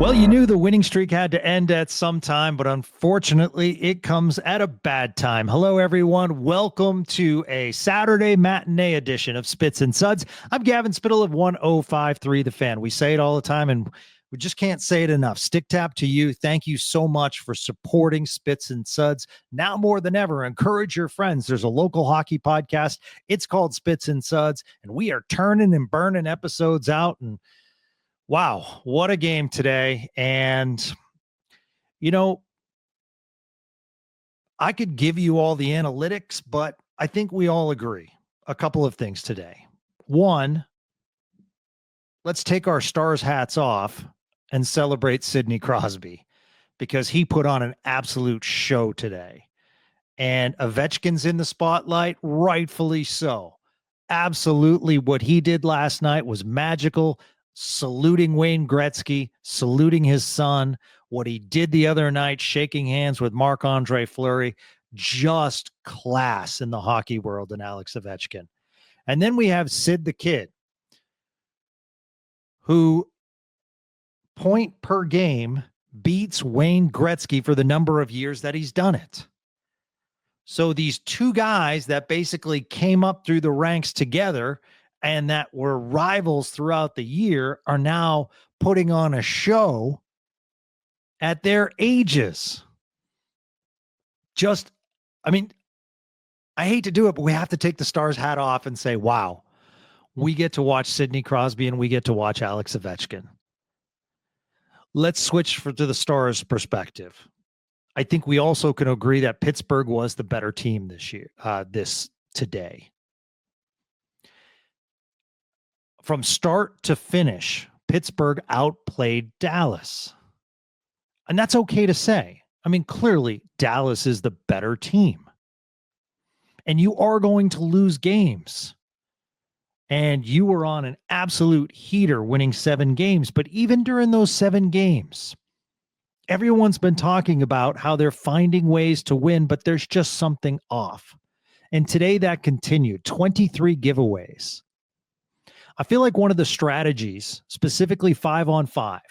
Well, you knew the winning streak had to end at some time, but unfortunately, it comes at a bad time. Hello, everyone. Welcome to a Saturday matinee edition of Spits and Suds. I'm Gavin Spittle of 1053 The Fan. We say it all the time, and we just can't say it enough. Stick tap to you. Thank you so much for supporting Spits and Suds. Now more than ever, encourage your friends. There's a local hockey podcast. It's called Spits and Suds, and we are turning and burning episodes out. And wow, what a game today. And, you know, I could give you all the analytics, but I think we all agree a couple of things today. One, let's take our Stars hats off and celebrate Sidney Crosby because he put on an absolute show today. And Ovechkin's in the spotlight, rightfully so. Absolutely, what he did last night was magical. Saluting Wayne Gretzky, saluting his son, what he did the other night, shaking hands with Marc-Andre Fleury, just class in the hockey world in Alex Ovechkin. And then we have Sid the Kid, who point per game beats Wayne Gretzky for the number of years that he's done it. So these two guys that basically came up through the ranks together and that were rivals throughout the year are now putting on a show at their ages. I hate to do it, but we have to take the Stars hat off and say, wow, we get to watch Sidney Crosby and we get to watch Alex Ovechkin. Let's switch to the Stars perspective. I think we also can agree that Pittsburgh was the better team today. From start to finish, Pittsburgh outplayed Dallas. And that's okay to say. I mean, clearly, Dallas is the better team. And you are going to lose games. And you were on an absolute heater winning 7 games. But even during those 7 games, everyone's been talking about how they're finding ways to win, but there's just something off. And today that continued. 23 giveaways. I feel like one of the strategies, specifically 5-on-5,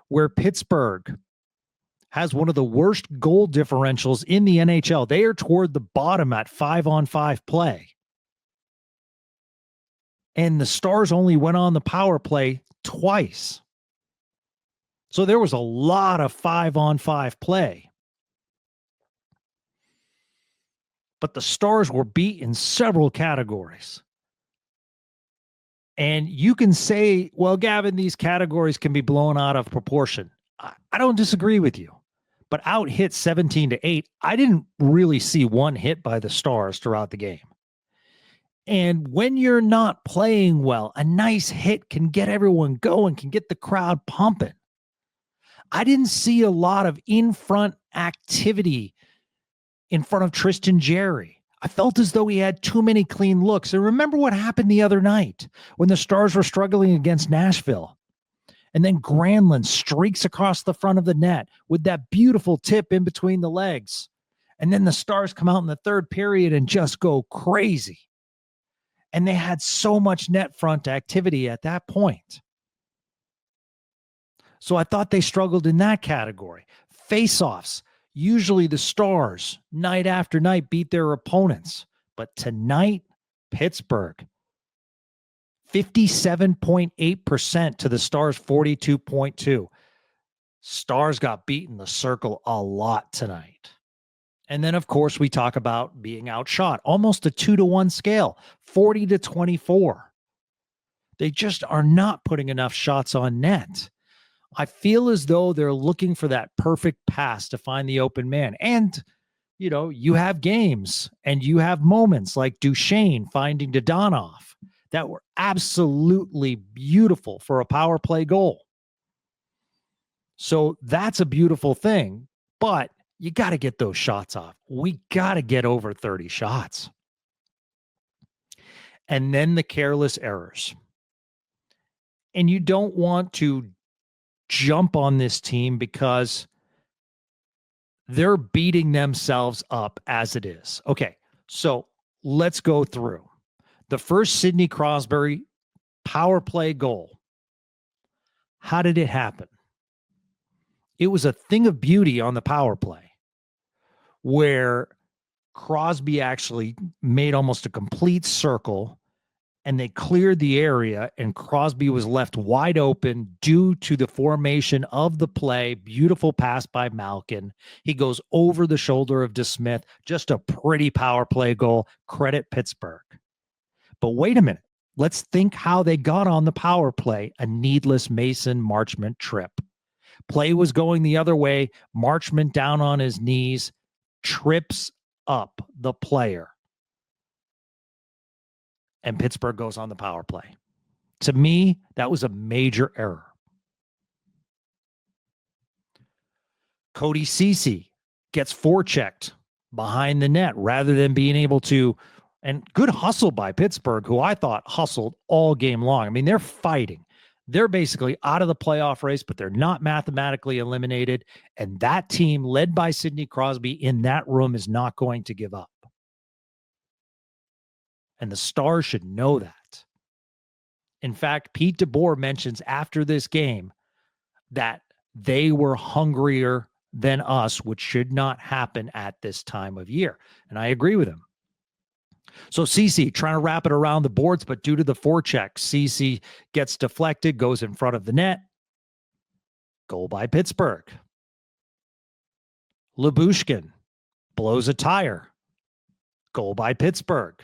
where Pittsburgh has one of the worst goal differentials in the NHL. They are toward the bottom at 5-on-5 play. And the Stars only went on the power play twice. So there was a lot of 5-on-5 play. But the Stars were beat in several categories. And you can say, well, Gavin, these categories can be blown out of proportion. I don't disagree with you. But out hit 17-8, I didn't really see one hit by the Stars throughout the game. And when you're not playing well, a nice hit can get everyone going, can get the crowd pumping. I didn't see a lot of in-front activity in front of Tristan Jarry. I felt as though he had too many clean looks. And remember what happened the other night when the Stars were struggling against Nashville. And then Granlund streaks across the front of the net with that beautiful tip in between the legs. And then the Stars come out in the third period and just go crazy. And they had so much net front activity at that point. So I thought they struggled in that category. Face-offs. Usually the Stars, night after night, beat their opponents. But tonight, Pittsburgh, 57.8% to the Stars' 42.2%. Stars got beaten the circle a lot tonight. And then, of course, we talk about being outshot. Almost a 2-to-1 scale, 40-24. They just are not putting enough shots on net. I feel as though they're looking for that perfect pass to find the open man. And, you know, you have games and you have moments like Duchesne finding Dodonov that were absolutely beautiful for a power play goal. So that's a beautiful thing, but you got to get those shots off. We got to get over 30 shots. And then the careless errors. And you don't want to jump on this team because they're beating themselves up as it is. Okay, so let's go through. The first Sidney Crosby power play goal. How did it happen? It was a thing of beauty on the power play where Crosby actually made almost a complete circle and they cleared the area, and Crosby was left wide open due to the formation of the play. Beautiful pass by Malkin. He goes over the shoulder of DeSmith. Just a pretty power play goal. Credit Pittsburgh. But wait a minute. Let's think how they got on the power play. A needless Mason Marchment trip. Play was going the other way. Marchment down on his knees, trips up the player. And Pittsburgh goes on the power play. To me, that was a major error. Cody Ceci gets forechecked behind the net rather than being able to, and good hustle by Pittsburgh, who I thought hustled all game long. I mean, they're fighting. They're basically out of the playoff race, but they're not mathematically eliminated. And that team, led by Sidney Crosby in that room, is not going to give up. And the Stars should know that. In fact, Pete DeBoer mentions after this game that they were hungrier than us, which should not happen at this time of year. And I agree with him. So Ceci trying to wrap it around the boards, but due to the forecheck, Ceci gets deflected, goes in front of the net. Goal by Pittsburgh. Lyubushkin blows a tire. Goal by Pittsburgh.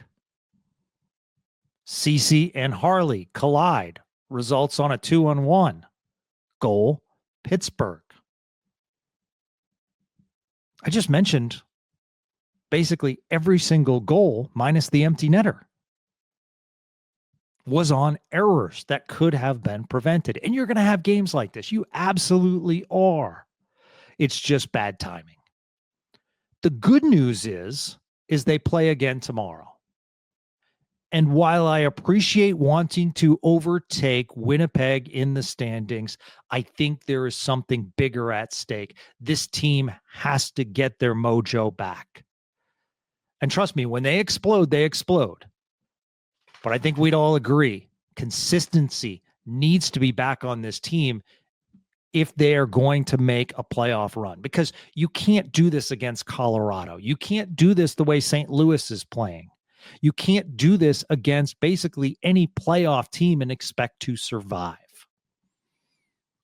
Ceci and Harley collide. Results on a 2-on-1. Goal, Pittsburgh. I just mentioned basically every single goal, minus the empty netter, was on errors that could have been prevented. And you're going to have games like this. You absolutely are. It's just bad timing. The good news is they play again tomorrow. And while I appreciate wanting to overtake Winnipeg in the standings, I think there is something bigger at stake. This team has to get their mojo back. And trust me, when they explode, they explode. But I think we'd all agree, consistency needs to be back on this team if they are going to make a playoff run. Because you can't do this against Colorado. You can't do this the way St. Louis is playing. You can't do this against basically any playoff team and expect to survive.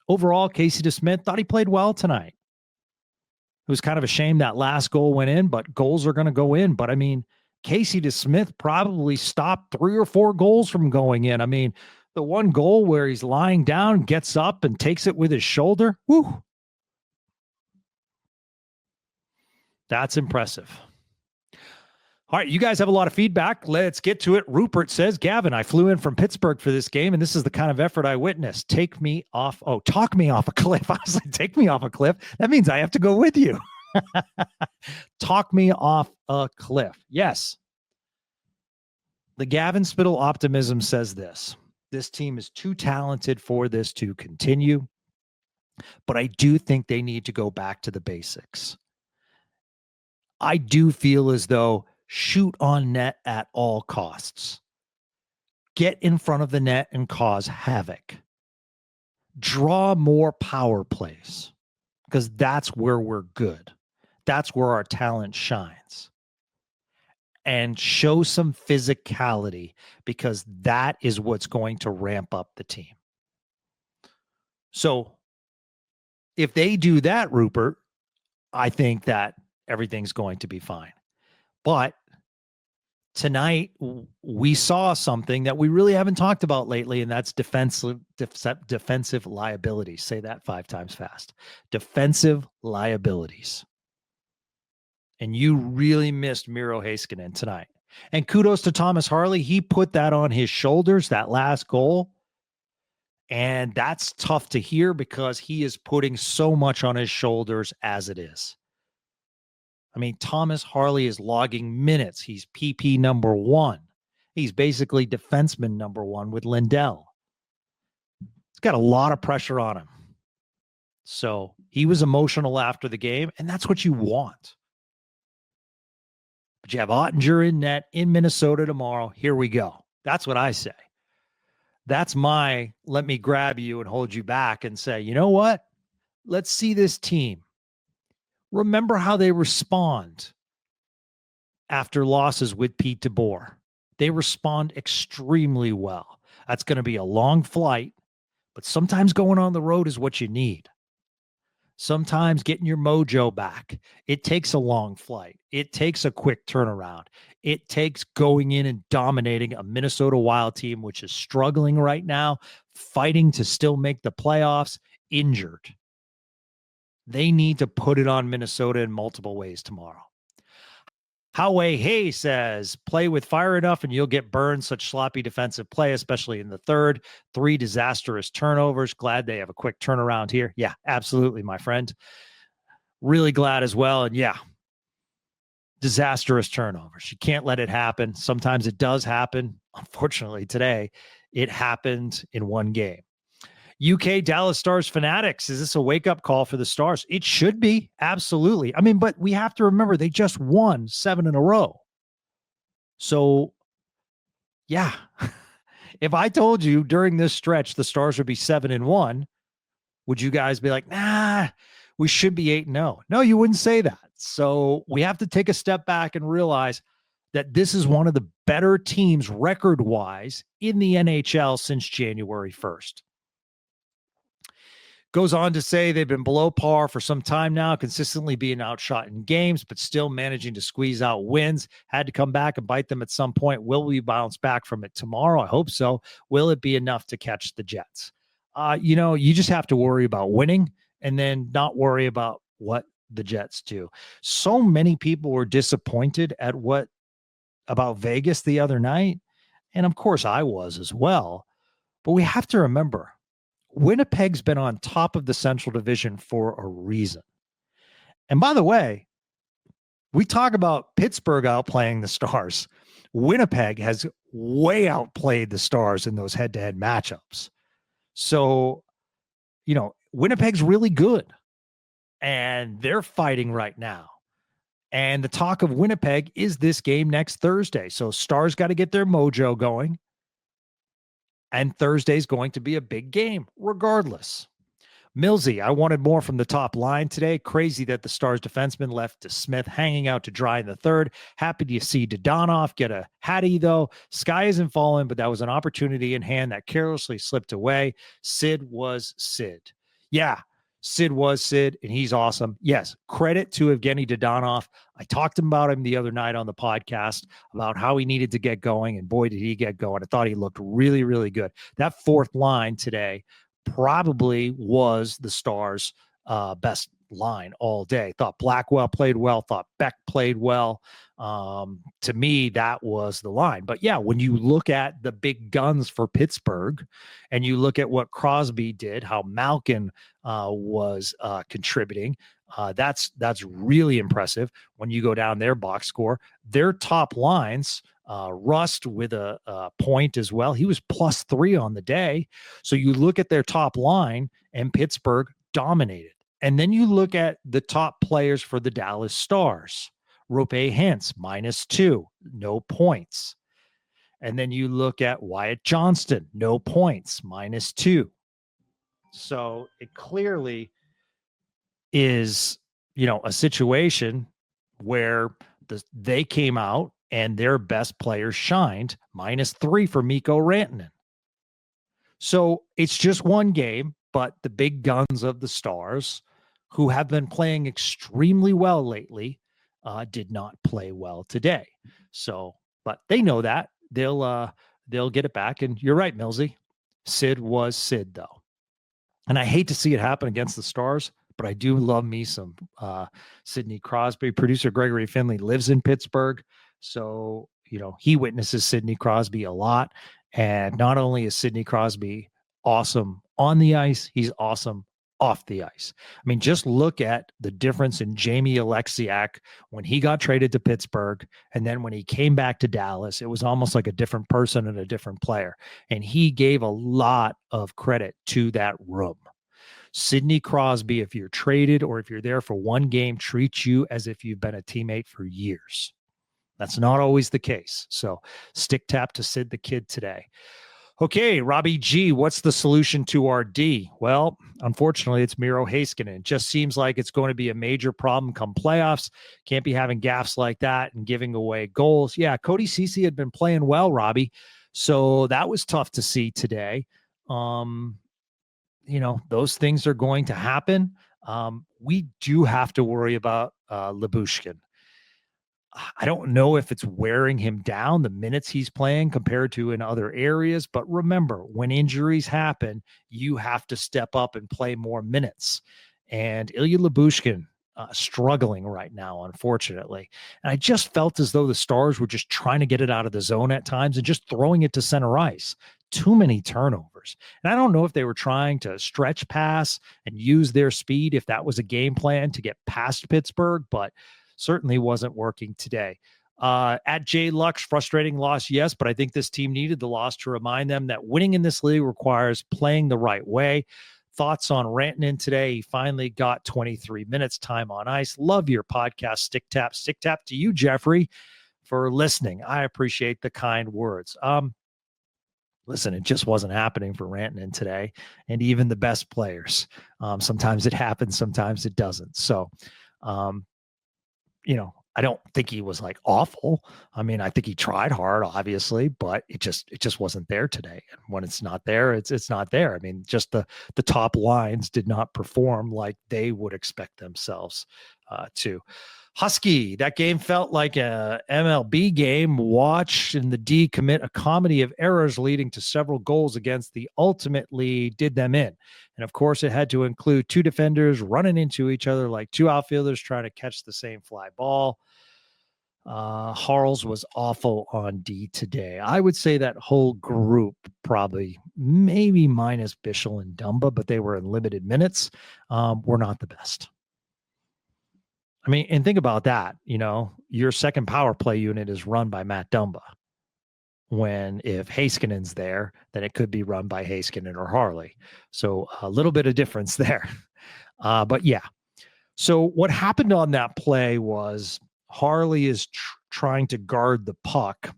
Overall, Casey DeSmith thought he played well tonight. It was kind of a shame that last goal went in, but goals are going to go in. But I mean, Casey DeSmith probably stopped 3 or 4 goals from going in. I mean, the one goal where he's lying down, gets up and takes it with his shoulder. Whew. That's impressive. All right, you guys have a lot of feedback. Let's get to it. Rupert says, Gavin, I flew in from Pittsburgh for this game, and this is the kind of effort I witnessed. Talk me off a cliff. I was like, take me off a cliff? That means I have to go with you. Talk me off a cliff. Yes. The Gavin Spittle optimism says this. This team is too talented for this to continue, but I do think they need to go back to the basics. I do feel as though shoot on net at all costs. Get in front of the net and cause havoc. Draw more power plays because that's where we're good. That's where our talent shines. And show some physicality because that is what's going to ramp up the team. So if they do that, Rupert, I think that everything's going to be fine. But tonight, we saw something that we really haven't talked about lately, and that's defensive liabilities. Say that 5 times fast. Defensive liabilities. And you really missed Miro Heiskanen tonight. And kudos to Thomas Harley. He put that on his shoulders, that last goal. And that's tough to hear because he is putting so much on his shoulders as it is. I mean, Thomas Harley is logging minutes. He's PP number 1. He's basically defenseman number 1 with Lindell. He's got a lot of pressure on him. So he was emotional after the game, and that's what you want. But you have Ottinger in net in Minnesota tomorrow. Here we go. That's what I say. That's my let me grab you and hold you back and say, you know what? let's see this team. Remember how they respond after losses with Pete DeBoer. They respond extremely well. That's going to be a long flight, but sometimes going on the road is what you need. Sometimes getting your mojo back, it takes a long flight. It takes a quick turnaround. It takes going in and dominating a Minnesota Wild team, which is struggling right now, fighting to still make the playoffs, injured. They need to put it on Minnesota in multiple ways tomorrow. Howie Hay says, play with fire enough and you'll get burned. Such sloppy defensive play, especially in the third. 3 disastrous turnovers. Glad they have a quick turnaround here. Yeah, absolutely, my friend. Really glad as well. And yeah, disastrous turnovers. You can't let it happen. Sometimes it does happen. Unfortunately, today, it happened in one game. UK Dallas Stars fanatics. Is this a wake-up call for the Stars? It should be. Absolutely. I mean, but we have to remember they just won 7 in a row. So, yeah. If I told you during this stretch the Stars would be 7-1, would you guys be like, nah, we should be 8-0? No, you wouldn't say that. So we have to take a step back and realize that this is one of the better teams record-wise in the NHL since January 1st. Goes on to say they've been below par for some time now, consistently being outshot in games, but still managing to squeeze out wins. Had to come back and bite them at some point. Will we bounce back from it tomorrow? I hope so. Will it be enough to catch the Jets? You just have to worry about winning and then not worry about what the Jets do. So many people were disappointed at about Vegas the other night. And of course I was as well. But we have to remember, Winnipeg's been on top of the Central Division for a reason. And by the way, we talk about Pittsburgh outplaying the Stars. Winnipeg has way outplayed the Stars in those head-to-head matchups. So, Winnipeg's really good. And they're fighting right now. And the talk of Winnipeg is this game next Thursday. So Stars got to get their mojo going. And Thursday's going to be a big game, regardless. Millsy, I wanted more from the top line today. Crazy that the Stars defenseman left to Smith hanging out to dry in the third. Happy to see Dadonov get a Hattie, though. Sky isn't falling, but that was an opportunity in hand that carelessly slipped away. Sid was Sid. Yeah, Sid was Sid, and he's awesome. Yes, credit to Evgeny Dadonov. I talked about him the other night on the podcast about how he needed to get going, and boy, did he get going. I thought he looked really, really good. That fourth line today probably was the Stars' best line all day. Thought Blackwell played well, thought Beck played well. To me, that was the line. But yeah, when you look at the big guns for Pittsburgh and you look at what Crosby did, how Malkin was contributing, that's really impressive. When you go down their box score, their top lines, Rust with a point as well. He was +3 on the day. So you look at their top line and Pittsburgh dominated. And then you look at the top players for the Dallas Stars. Rope Hintz, -2, no points. And then you look at Wyatt Johnston, no points, -2. So it clearly is, a situation where they came out and their best players shined, -3 for Mikko Rantanen. So it's just one game, but the big guns of the Stars, who have been playing extremely well lately, did not play well today. So, but they know that they'll get it back. And you're right, Millsy. Sid was Sid, though. And I hate to see it happen against the Stars, but I do love me some Sidney Crosby. Producer Gregory Finley lives in Pittsburgh. So, he witnesses Sidney Crosby a lot. And not only is Sidney Crosby awesome on the ice, he's awesome off the ice. I mean, just look at the difference in Jamie Alexiak when he got traded to Pittsburgh. And then when he came back to Dallas, it was almost like a different person and a different player. And he gave a lot of credit to that room. Sidney Crosby, if you're traded or if you're there for one game, treats you as if you've been a teammate for years. That's not always the case. So stick tap to Sid the Kid today. Okay, Robbie G, what's the solution to our D? Well, unfortunately, it's Miro Heiskanen. It just seems like it's going to be a major problem come playoffs. Can't be having gaffes like that and giving away goals. Yeah, Cody Ceci had been playing well, Robbie. So that was tough to see today. Those things are going to happen. We do have to worry about Lyubushkin. I don't know if it's wearing him down, the minutes he's playing compared to in other areas. But remember, when injuries happen, you have to step up and play more minutes. And Ilya Lyubushkin struggling right now, unfortunately. And I just felt as though the Stars were just trying to get it out of the zone at times and just throwing it to center ice. Too many turnovers. And I don't know if they were trying to stretch pass and use their speed, if that was a game plan to get past Pittsburgh, but certainly wasn't working today. At J Lux, frustrating loss, yes, but I think this team needed the loss to remind them that winning in this league requires playing the right way. Thoughts on Rantanen today? He finally got 23 minutes time on ice. Love your podcast, Stick Tap. Stick Tap to you, Jeffrey, for listening. I appreciate the kind words. Listen, it just wasn't happening for Rantanen today, and even the best players. Sometimes it happens, sometimes it doesn't. So, I don't think he was like awful. I mean, I think he tried hard, obviously, but it just wasn't there today. And when it's not there, it's not there. I mean, just the top lines did not perform like they would expect themselves to. Husky, that game felt like a MLB game. Watch and the D commit a comedy of errors leading to several goals against the ultimately did them in. And of course, it had to include two defenders running into each other like two outfielders trying to catch the same fly ball. Harles was awful on D today. I would say that whole group, probably maybe minus Bichel and Dumba, but they were in limited minutes, were not the best. I mean, and think about that. Your second power play unit is run by Matt Dumba. When if Heiskanen's there, then it could be run by Heiskanen or Harley. So a little bit of difference there. But yeah. So what happened on that play was Harley is trying to guard the puck,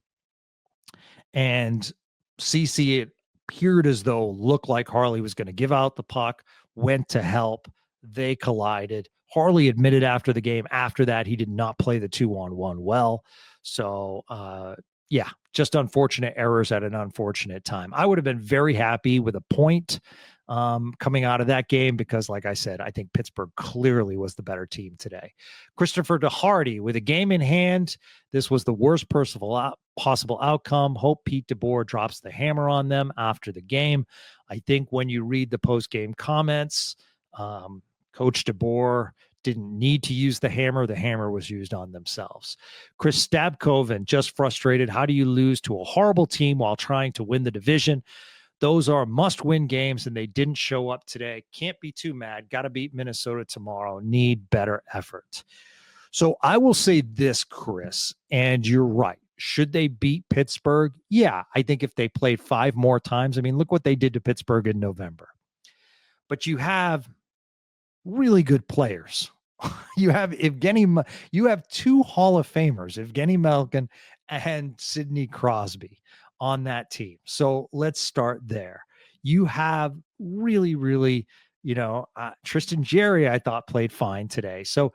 and CC, it appeared as though looked like Harley was going to give out the puck, went to help. They collided. Harley admitted after the game, after that, he did not play the 2-on-1 well. So, yeah, just unfortunate errors at an unfortunate time. I would have been very happy with a point coming out of that game because, like I said, I think Pittsburgh clearly was the better team today. Christopher DeHardy, with a game in hand, this was the worst possible outcome. Hope Pete DeBoer drops the hammer on them after the game. I think when you read the post-game comments, Coach DeBoer didn't need to use the hammer. The hammer was used on themselves. Chris Stabkoven, just frustrated. How do you lose to a horrible team while trying to win the division? Those are must-win games, and they didn't show up today. Can't be too mad. Got to beat Minnesota tomorrow. Need better effort. So I will say this, Chris, and you're right. Should they beat Pittsburgh? Yeah, I think if they played 5 more times. I mean, look what they did to Pittsburgh in November. But you have really good players. You have you have 2 Hall of Famers, Evgeny Malkin and Sidney Crosby on that team. So let's start there. You have really, really, Tristan Jerry, I thought played fine today. So,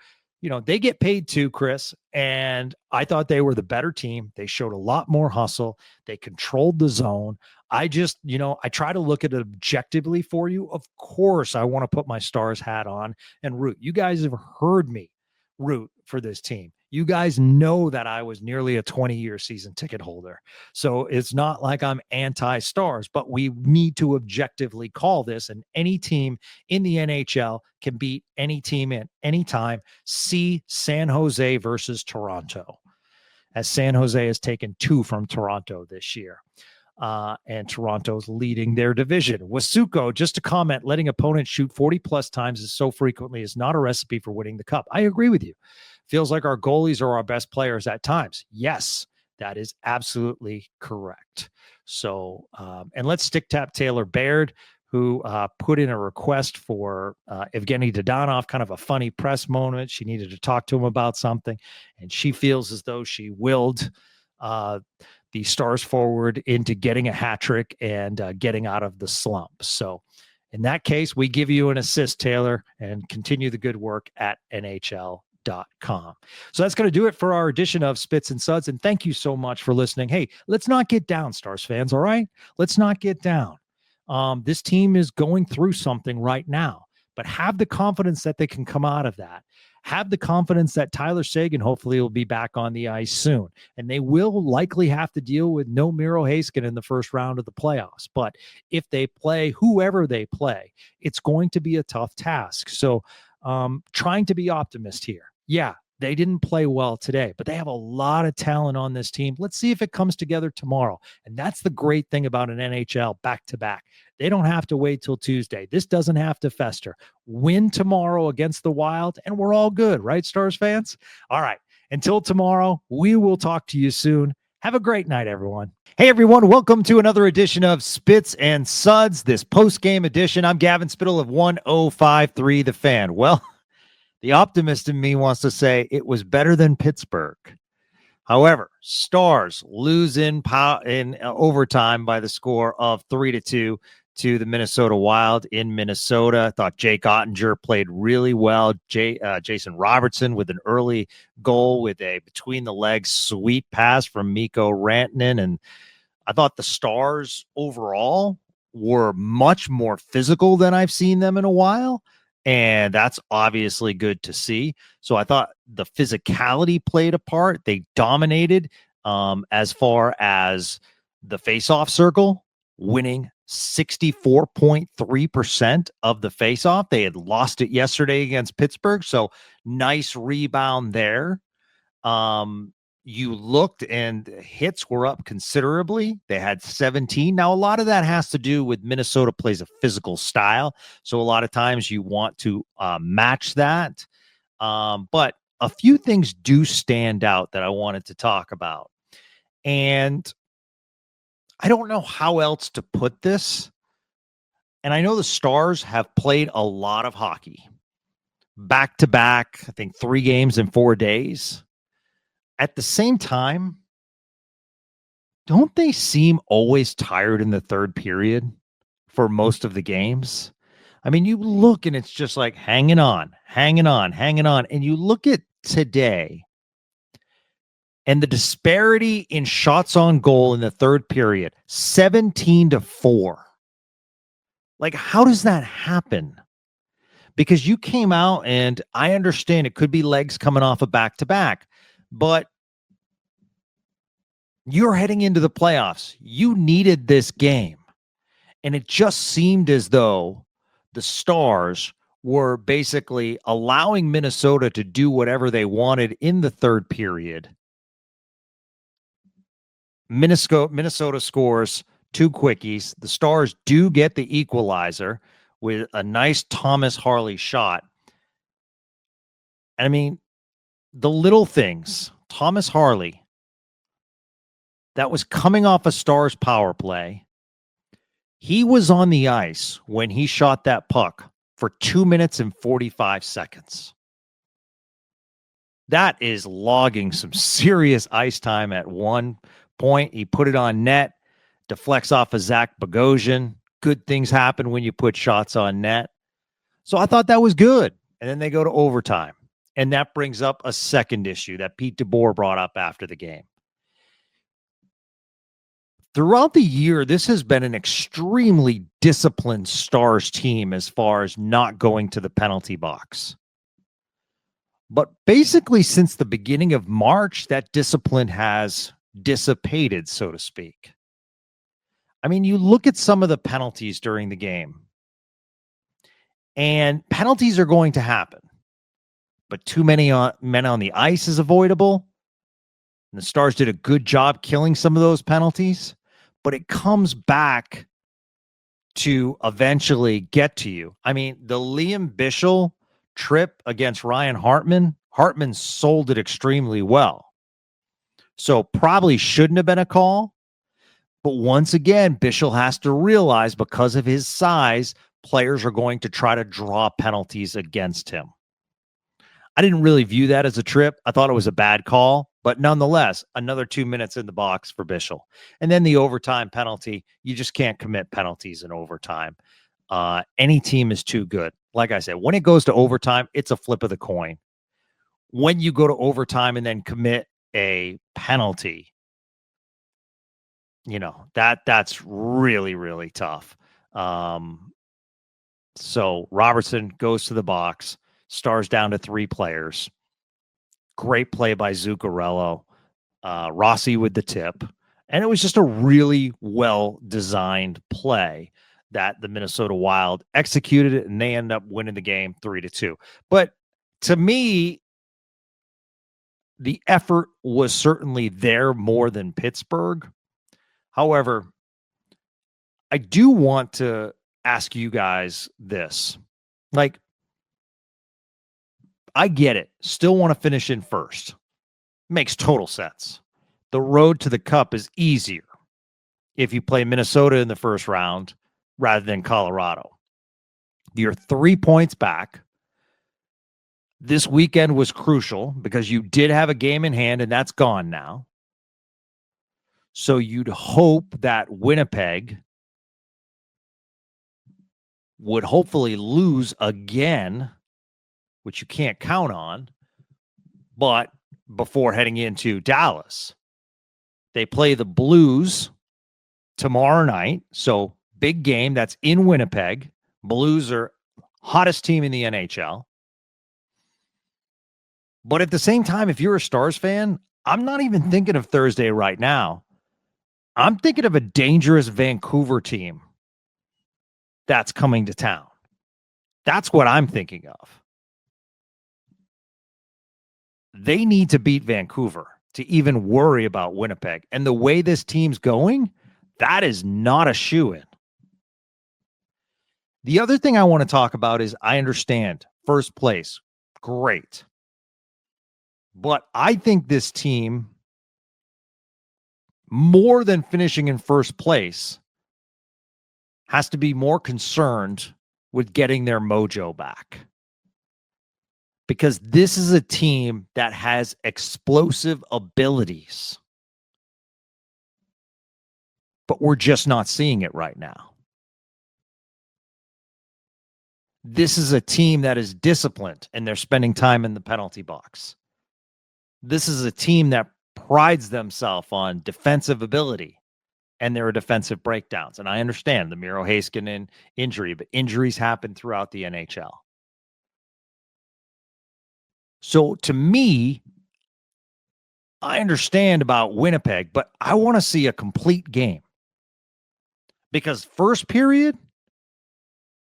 they get paid too, Chris. And I thought they were the better team. They showed a lot more hustle. They controlled the zone. I just, I try to look at it objectively for you. Of course, I want to put my Stars hat on and root. You guys have heard me root for this team. You guys know that I was nearly a 20-year season ticket holder. So it's not like I'm anti-Stars, but we need to objectively call this, and any team in the NHL can beat any team at any time. See San Jose versus Toronto, as San Jose has taken 2 from Toronto this year. And Toronto's leading their division. Wasuko, just a comment, letting opponents shoot 40 plus times so frequently is not a recipe for winning the cup. I agree with you. Feels like our goalies are our best players at times. Yes, that is absolutely correct. So, and let's stick tap Taylor Baird, who put in a request for Evgeny Dodonov, kind of a funny press moment. She needed to talk to him about something, and she feels as though she willed the Stars forward into getting a hat trick and getting out of the slump. So in that case, we give you an assist, Taylor, and continue the good work at NHL.com. So that's going to do it for our edition of Spits and Suds. And thank you so much for listening. Hey, let's not get down, Stars fans. All right. Let's not get down. This team is going through something right now, but have the confidence that they can come out of that. Have the confidence that Tyler Seguin hopefully will be back on the ice soon. And they will likely have to deal with no Miro Heiskanen in the first round of the playoffs. But if they play whoever they play, it's going to be a tough task. So trying to be optimist here. Yeah, they didn't play well today, but they have a lot of talent on this team. Let's see if it comes together tomorrow. And that's the great thing about an NHL back-to-back. They don't have to wait till Tuesday. This doesn't have to fester. Win tomorrow against the Wild, and we're all good, right, Stars fans? All right. Until tomorrow, we will talk to you soon. Have a great night, everyone. Hey, everyone. Welcome to another edition of Spits and Suds, this post-game edition. I'm Gavin Spittle of 105.3 The Fan. Well, the optimist in me wants to say it was better than Pittsburgh. However, Stars lose in overtime by the score of 3-2 to the Minnesota Wild in Minnesota. I thought Jake Ottinger played really well. Jason Robertson with an early goal with a between-the-legs sweet pass from Mikko Rantanen. And I thought the Stars overall were much more physical than I've seen them in a while. And that's obviously good to see. So I thought the physicality played a part. They dominated as far as the faceoff circle, winning 64.3% of the faceoff. They had lost it yesterday against Pittsburgh. So nice rebound there. You looked and hits were up considerably. They had 17. Now, a lot of that has to do with Minnesota plays a physical style. So a lot of times you want to match that. But a few things do stand out that I wanted to talk about. And I don't know how else to put this. And I know the Stars have played a lot of hockey. Back to back, I think 3 games in 4 days. At the same time, don't they seem always tired in the third period for most of the games? I mean, you look and it's just like hanging on. And you look at today and the disparity in shots on goal in the third period, 17-4. Like, how does that happen? Because you came out, and I understand it could be legs coming off a back-to-back, but you're heading into the playoffs. You needed this game. And it just seemed as though the Stars were basically allowing Minnesota to do whatever they wanted in the third period. Minnesota scores 2 quickies. The Stars do get the equalizer with a nice Thomas Harley shot. I mean, the little things, Thomas Harley, that was coming off a Stars power play. He was on the ice when he shot that puck for 2 minutes and 45 seconds. That is logging some serious ice time at one point. He put it on net, deflects off of Zach Bogosian. Good things happen when you put shots on net. So I thought that was good. And then they go to overtime. And that brings up a second issue that Pete DeBoer brought up after the game. Throughout the year, this has been an extremely disciplined Stars team as far as not going to the penalty box. But basically, since the beginning of March, that discipline has dissipated, so to speak. I mean, you look at some of the penalties during the game, and penalties are going to happen. But too many men on the ice is avoidable. And the Stars did a good job killing some of those penalties. But it comes back to eventually get to you. I mean, the Liam Bichsel trip against Ryan Hartman sold it extremely well. So probably shouldn't have been a call. But once again, Bichsel has to realize because of his size, players are going to try to draw penalties against him. I didn't really view that as a trip. I thought it was a bad call. But nonetheless, another 2 minutes in the box for Bischel. And then the overtime penalty. You just can't commit penalties in overtime. Any team is too good. Like I said, when it goes to overtime, it's a flip of the coin. When you go to overtime and then commit a penalty, that's really, really tough. So Robertson goes to the box, Stars down to 3 players. Great play by Zuccarello. Rossi with the tip. And it was just a really well-designed play that the Minnesota Wild executed it, and they end up winning the game 3-2. But to me, the effort was certainly there more than Pittsburgh. However, I do want to ask you guys this. Like, I get it. Still want to finish in first. Makes total sense. The road to the cup is easier if you play Minnesota in the first round rather than Colorado. You're 3 points back. This weekend was crucial because you did have a game in hand, and that's gone now. So you'd hope that Winnipeg would hopefully lose again, which you can't count on, but before heading into Dallas. They play the Blues tomorrow night. So big game. That's in Winnipeg. Blues are hottest team in the NHL. But at the same time, if you're a Stars fan, I'm not even thinking of Thursday right now. I'm thinking of a dangerous Vancouver team that's coming to town. That's what I'm thinking of. They need to beat Vancouver to even worry about Winnipeg. And the way this team's going, that is not a shoo-in. The other thing I want to talk about is I understand first place. Great. But I think this team, more than finishing in first place, has to be more concerned with getting their mojo back. Because this is a team that has explosive abilities. But we're just not seeing it right now. This is a team that is disciplined and they're spending time in the penalty box. This is a team that prides themselves on defensive ability and there are defensive breakdowns. And I understand the Miro Heiskanen injury, but injuries happen throughout the NHL. So to me, I understand about Winnipeg, but I want to see a complete game. Because first period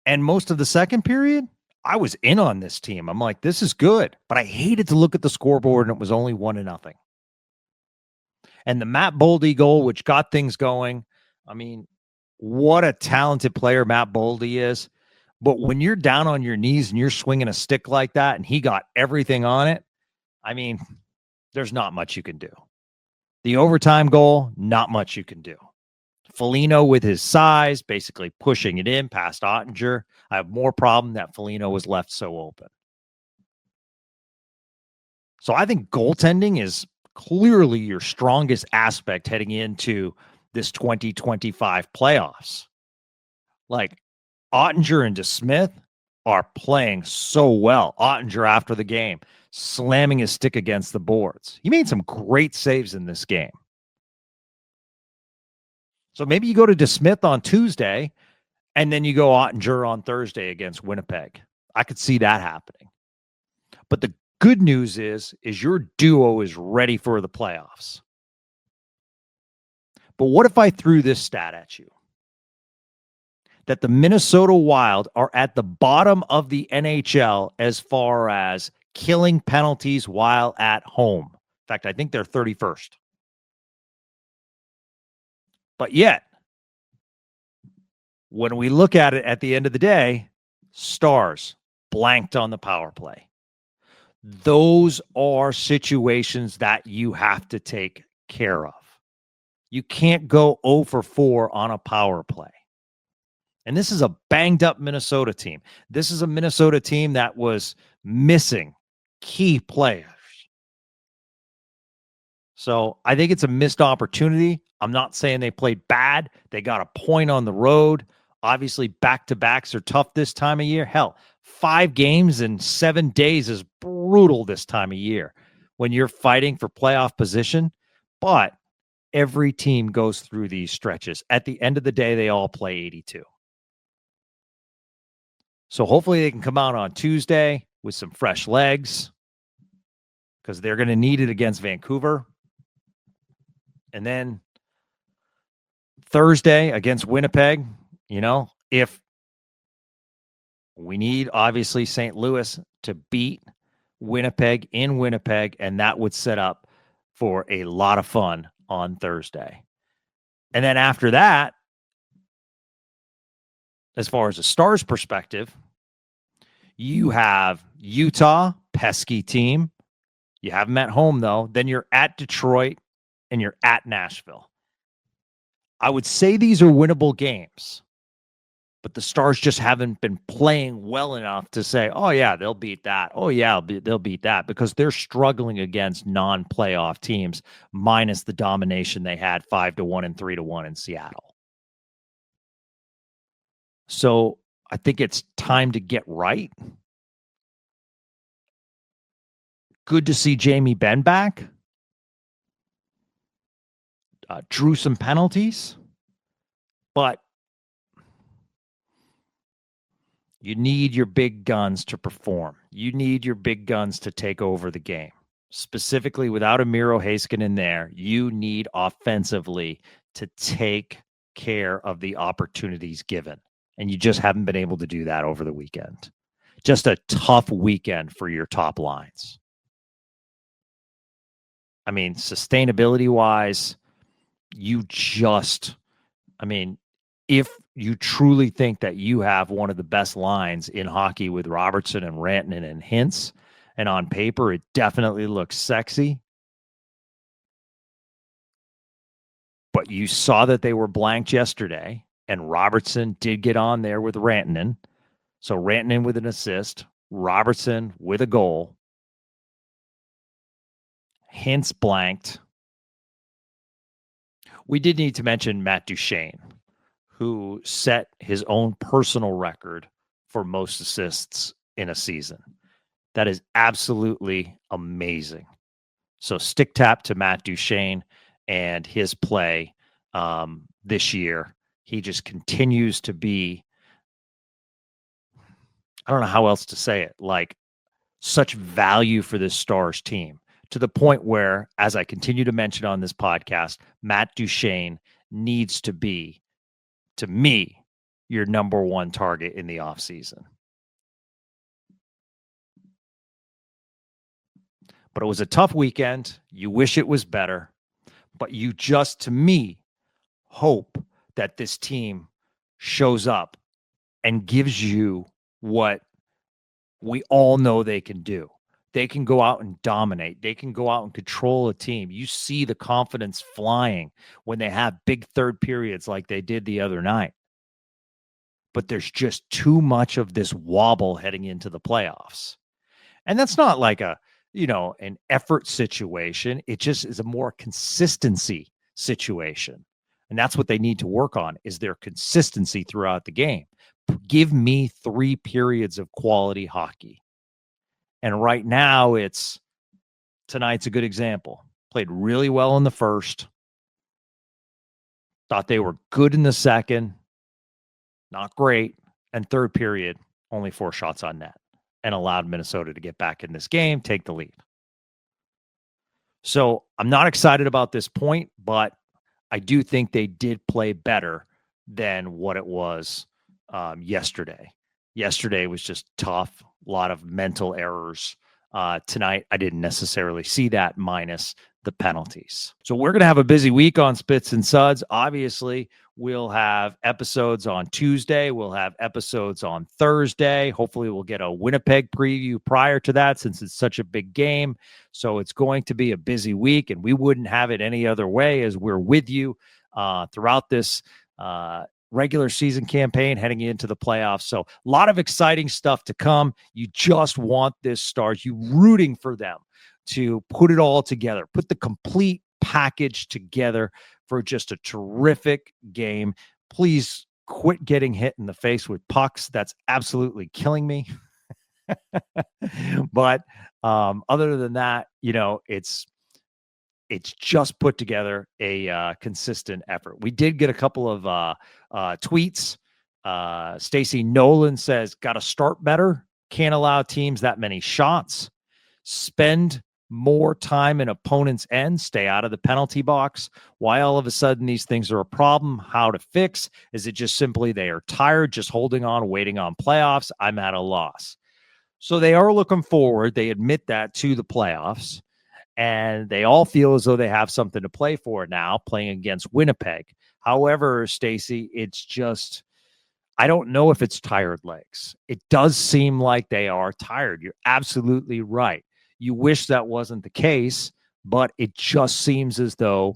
and most of the second period, I was in on this team. I'm like, this is good. But I hated to look at the scoreboard and it was only 1-0. And the Matt Boldy goal, which got things going. I mean, what a talented player Matt Boldy is. But when you're down on your knees and you're swinging a stick like that and he got everything on it, I mean, there's not much you can do. The overtime goal, not much you can do. Foligno with his size, basically pushing it in past Ottinger. I have more problem that Foligno was left so open. So I think goaltending is clearly your strongest aspect heading into this 2025 playoffs. Like, Ottinger and DeSmith are playing so well. Ottinger after the game, slamming his stick against the boards. He made some great saves in this game. So maybe you go to DeSmith on Tuesday, and then you go Ottinger on Thursday against Winnipeg. I could see that happening. But the good news is your duo is ready for the playoffs. But what if I threw this stat at you? That the Minnesota Wild are at the bottom of the NHL as far as killing penalties while at home. In fact, I think they're 31st. But yet, when we look at it at the end of the day, Stars blanked on the power play. Those are situations that you have to take care of. You can't go 0 for 4 on a power play. And this is a banged up Minnesota team. This is a Minnesota team that was missing key players. So I think it's a missed opportunity. I'm not saying they played bad. They got a point on the road. Obviously, back-to-backs are tough this time of year. Hell, 5 games in 7 days is brutal this time of year when you're fighting for playoff position. But every team goes through these stretches. At the end of the day, they all play 82. So hopefully they can come out on Tuesday with some fresh legs because they're going to need it against Vancouver. And then Thursday against Winnipeg, if we need, obviously, St. Louis to beat Winnipeg in Winnipeg, and that would set up for a lot of fun on Thursday. And then after that, as far as a Stars perspective, you have Utah, pesky team. You have them at home, though. Then you're at Detroit and you're at Nashville. I would say these are winnable games, but the Stars just haven't been playing well enough to say, oh, yeah, they'll beat that. Oh, yeah, they'll beat that, because they're struggling against non-playoff teams, minus the domination they had 5-1 and 3-1 in Seattle. So I think it's time to get right. Good to see Jamie Benn back. Drew some penalties, but you need your big guns to perform. You need your big guns to take over the game. Specifically, without a Miro Heiskanen there, you need offensively to take care of the opportunities given. And you just haven't been able to do that over the weekend. Just a tough weekend for your top lines. I mean, sustainability-wise, if you truly think that you have one of the best lines in hockey with Robertson and Rantanen and Hintz, and on paper, it definitely looks sexy, but you saw that they were blanked yesterday, and Robertson did get on there with Rantanen. So Rantanen with an assist, Robertson with a goal, Hintz blanked. We did need to mention Matt Duchene, who set his own personal record for most assists in a season. That is absolutely amazing. So stick tap to Matt Duchene and his play this year. He just continues to be, I don't know how else to say it, like such value for this Stars team, to the point where, as I continue to mention on this podcast, Matt Duchene needs to be, to me, your number one target in the offseason. But it was a tough weekend. You wish it was better, but you just, to me, hope that this team shows up and gives you what we all know they can do. They can go out and dominate. They can go out and control a team. You see the confidence flying when they have big third periods like they did the other night. But there's just too much of this wobble heading into the playoffs. And that's not like an effort situation. It just is a more consistency situation. And that's what they need to work on, is their consistency throughout the game. Give me 3 periods of quality hockey. And right now, tonight's a good example. Played really well in the first. Thought they were good in the second. Not great. And third period, only 4 shots on net, and allowed Minnesota to get back in this game, take the lead. So I'm not excited about this point, but I do think they did play better than what it was yesterday. Yesterday was just tough, a lot of mental errors. Tonight, I didn't necessarily see that, minus the penalties. So we're going to have a busy week on Spits and Suds. Obviously, we'll have episodes on Tuesday. We'll have episodes on Thursday. Hopefully, we'll get a Winnipeg preview prior to that, since it's such a big game. So it's going to be a busy week, and we wouldn't have it any other way, as we're with you throughout this regular season campaign heading into the playoffs. So a lot of exciting stuff to come. You just want this Stars, you rooting for them to put it all together, put the complete packaged together for just a terrific game. Please quit getting hit in the face with pucks. That's absolutely killing me. But other than that, it's just put together a consistent effort. We did get a couple of tweets. Stacy Nolan says, got to start better. Can't allow teams that many shots. Spend more time in opponent's end. Stay out of the penalty box. Why all of a sudden these things are a problem? How to fix? Is it just simply they are tired, just holding on, waiting on playoffs? I'm at a loss. So they are looking forward. They admit that to the playoffs. And they all feel as though they have something to play for now, playing against Winnipeg. However, Stacey, it's just, I don't know if it's tired legs. It does seem like they are tired. You're absolutely right. You wish that wasn't the case, but it just seems as though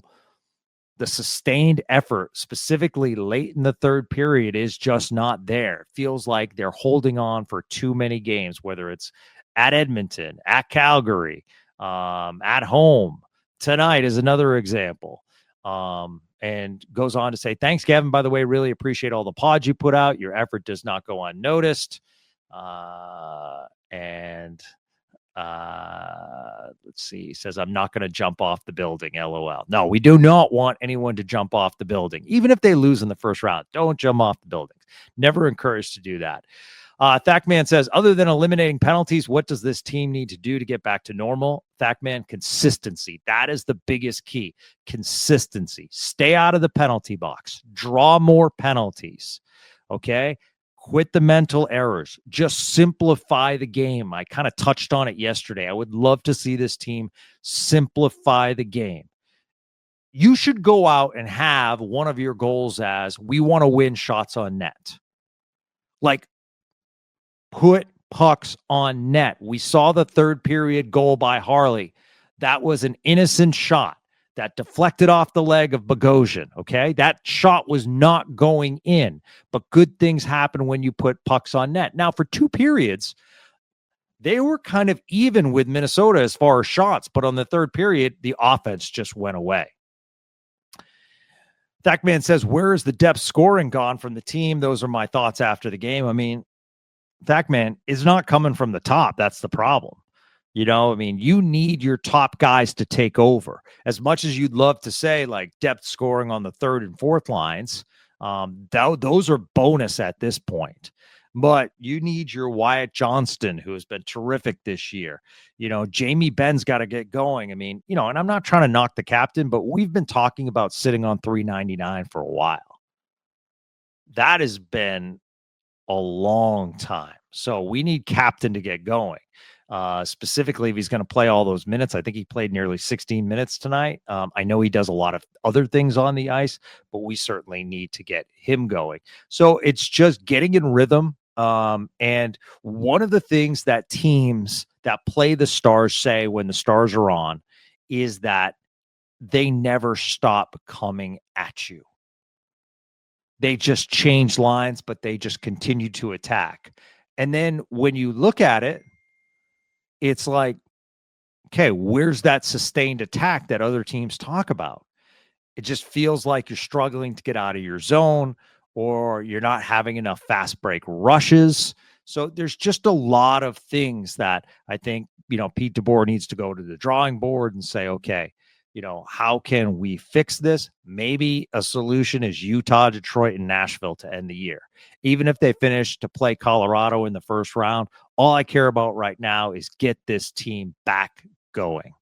the sustained effort, specifically late in the third period, is just not there. It feels like they're holding on for too many games, whether it's at Edmonton, at Calgary, at home. Tonight is another example. And goes on to say, thanks, Gavin. By the way, really appreciate all the pods you put out. Your effort does not go unnoticed. Let's see. He says, I'm not going to jump off the building. LOL. No, we do not want anyone to jump off the building. Even if they lose in the first round, don't jump off the buildings. Never encouraged to do that. Thackman says, other than eliminating penalties, what does this team need to do to get back to normal? Thackman, consistency. That is the biggest key. Consistency. Stay out of the penalty box. Draw more penalties. Okay? Quit the mental errors. Just simplify the game. I kind of touched on it yesterday. I would love to see this team simplify the game. You should go out and have one of your goals as, we want to win shots on net. Like, put pucks on net. We saw the third period goal by Harley. That was an innocent shot that deflected off the leg of Bogosian. Okay. That shot was not going in, but good things happen when you put pucks on net. Now, for 2 periods, they were kind of even with Minnesota as far as shots, but on the third period, the offense just went away. Thackman says, where is the depth scoring gone from the team? Those are my thoughts after the game. I mean, Thackman is not coming from the top. That's the problem. You need your top guys to take over. As much as you'd love to say, like, depth scoring on the third and fourth lines, those are bonus at this point. But you need your Wyatt Johnston, who has been terrific this year. Jamie Benn's got to get going. And I'm not trying to knock the captain, but we've been talking about sitting on $3.99 for a while. That has been a long time. So we need captain to get going. Specifically, if he's going to play all those minutes. I think he played nearly 16 minutes tonight. I know he does a lot of other things on the ice, but we certainly need to get him going. So it's just getting in rhythm. And one of the things that teams that play the Stars say when the Stars are on is that they never stop coming at you. They just change lines, but they just continue to attack. And then when you look at it, it's like, okay, where's that sustained attack that other teams talk about? It just feels like you're struggling to get out of your zone, or you're not having enough fast break rushes. So there's just a lot of things that I think, Pete DeBoer needs to go to the drawing board and say, okay, how can we fix this? Maybe a solution is Utah, Detroit, and Nashville to end the year. Even if they finish to play Colorado in the first round, all I care about right now is get this team back going.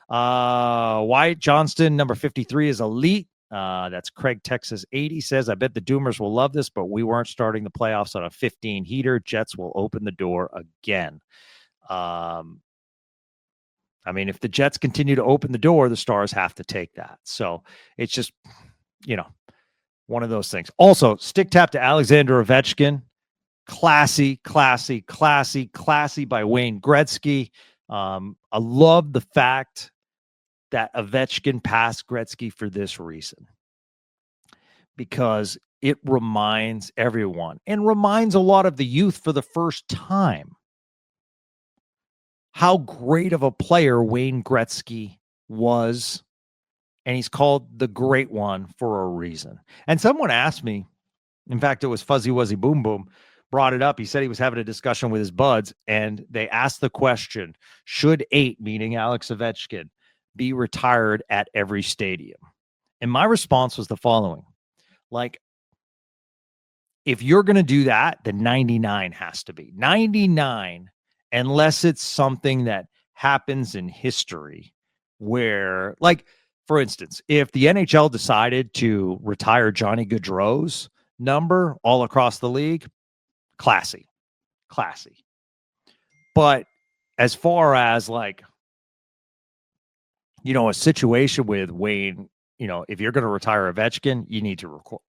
Wyatt Johnston, number 53, is elite. That's Craig Texas 80 says, I bet the Doomers will love this, but we weren't starting the playoffs on a 15 heater. Jets will open the door again. If the Jets continue to open the door, the Stars have to take that. So it's just, one of those things. Also, stick tap to Alexander Ovechkin. Classy by Wayne Gretzky. I love the fact that Ovechkin passed Gretzky for this reason, because it reminds everyone and reminds a lot of the youth for the first time how great of a player Wayne Gretzky was and he's called the Great One for a reason. And someone asked me, in fact, it was Fuzzy Wuzzy Boom Boom, brought it up. He said he was having a discussion with his buds, and they asked the question, should 8, meaning Alex Ovechkin, be retired at every stadium? And my response was the following. Like, if you're going to do that, then 99 has to be 99, unless it's something that happens in history where, like, for instance, if the NHL decided to retire Johnny Gaudreau's number all across the league, classy. But as far as, like, a situation with Wayne, if you're going to retire Ovechkin, you need to record,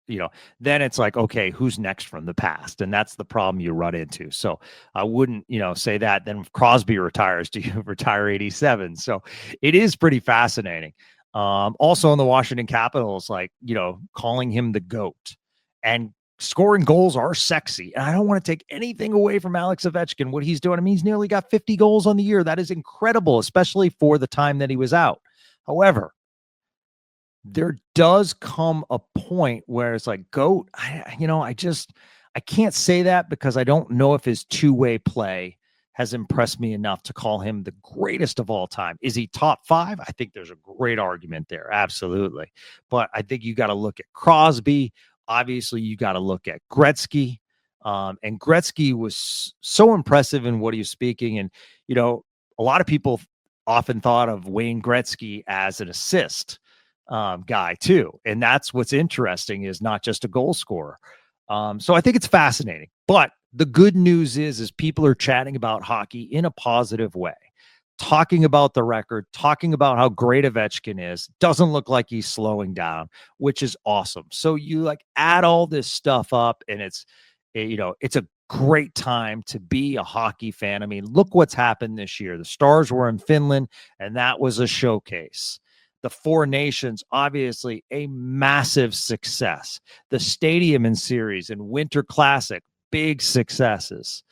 then it's like, okay, who's next from the past? And that's the problem you run into. So I wouldn't, say that. Then if Crosby retires, do you retire 87? So it is pretty fascinating. Also in the Washington Capitals, like, calling him the GOAT, and scoring goals are sexy. And I don't want to take anything away from Alex Ovechkin, what he's doing. I mean, he's nearly got 50 goals on the year. That is incredible, especially for the time that he was out. However, there does come a point where it's like, GOAT, I can't say that, because I don't know if his two-way play has impressed me enough to call him the greatest of all time. Is he top 5? I think there's a great argument there. Absolutely. But I think you got to look at Crosby. Obviously, you got to look at Gretzky. And Gretzky was so impressive in what he was speaking. And, a lot of people often thought of Wayne Gretzky as an assist guy too. And that's what's interesting, is not just a goal scorer. So I think it's fascinating. But the good news is people are chatting about hockey in a positive way, talking about the record, talking about how great Ovechkin is. Doesn't look like he's slowing down, which is awesome. So you, like, add all this stuff up, and it's a great time to be a hockey fan. I mean, look what's happened this year. The Stars were in Finland, and that was a showcase. The Four Nations, obviously a massive success. The Stadium and Series and Winter Classic, big successes.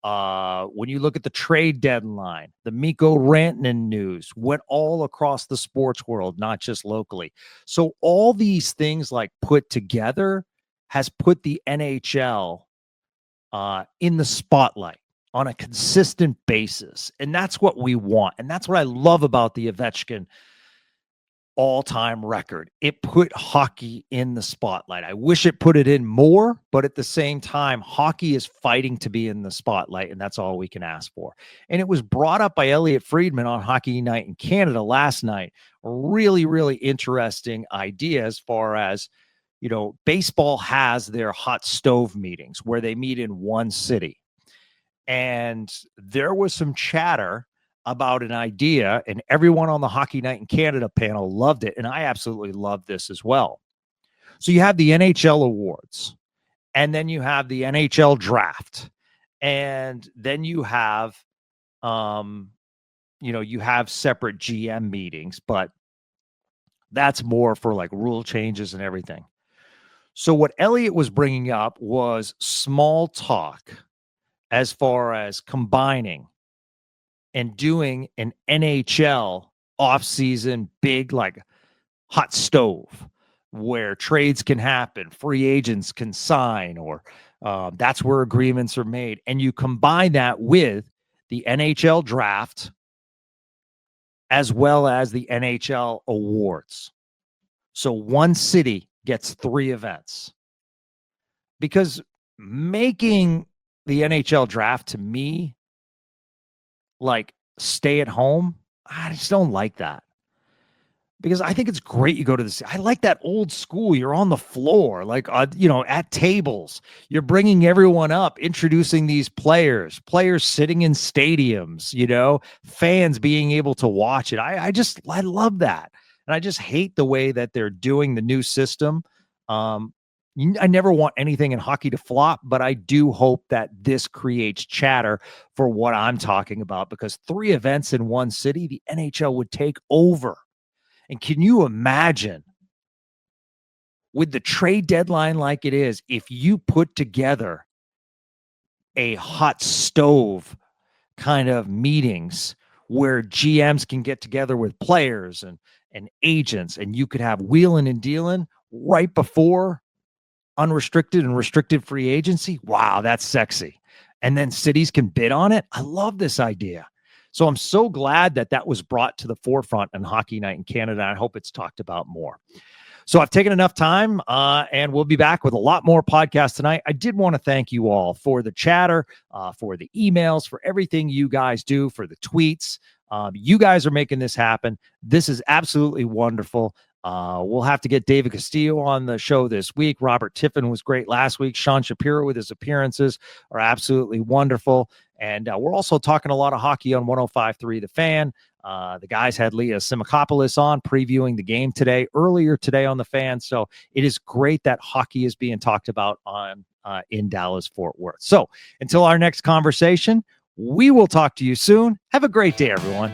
When you look at the trade deadline, the Mikko Rantanen news went all across the sports world, not just locally. So all these things, like, put together, has put the NHL in the spotlight on a consistent basis. And that's what we want. And that's what I love about the Ovechkin all-time record. It put hockey in the spotlight. I wish it put it in more, but at the same time, hockey is fighting to be in the spotlight, and that's all we can ask for. And it was brought up by Elliot Friedman on Hockey Night in Canada last night. A really, really interesting idea, as far as, baseball has their hot stove meetings where they meet in one city. And there was some chatter about an idea, and everyone on the Hockey Night in Canada panel loved it. And I absolutely love this as well. So you have the NHL awards, and then you have the NHL draft, and then you have, you have separate GM meetings, but that's more for, like, rule changes and everything. So what Elliot was bringing up was small talk, as far as combining and doing an NHL offseason big, like, hot stove, where trades can happen, free agents can sign, or that's where agreements are made. And you combine that with the NHL draft, as well as the NHL awards. So one city gets 3 events. Because making the NHL draft, to me, like, stay at home, I just don't like that. Because I think it's great you go to the, I like that old school. You're on the floor, like, at tables. You're bringing everyone up, introducing these players sitting in stadiums, fans being able to watch it. I love that. And I just hate the way that they're doing the new system. I never want anything in hockey to flop, but I do hope that this creates chatter for what I'm talking about, because 3 events in one city, the NHL would take over. And can you imagine, with the trade deadline like it is, if you put together a hot stove kind of meetings where GMs can get together with players and agents, and you could have wheeling and dealing right before unrestricted and restricted free agency. Wow, that's sexy. And then cities can bid on it. I love this idea. So I'm so glad that that was brought to the forefront on Hockey Night in Canada. I hope it's talked about more. So I've taken enough time, and we'll be back with a lot more podcasts tonight. I did want to thank you all for the chatter, for the emails, for everything you guys do, for the tweets. You guys are making this happen. This is absolutely wonderful. We'll have to get David Castillo on the show this week. Robert Tiffin was great last week. Sean Shapiro with his appearances are absolutely wonderful. And we're also talking a lot of hockey on 105.3 The Fan. The guys had Leah Simakopoulos on previewing the game earlier today on The Fan. So it is great that hockey is being talked about on in Dallas-Fort Worth. So until our next conversation, we will talk to you soon. Have a great day, everyone.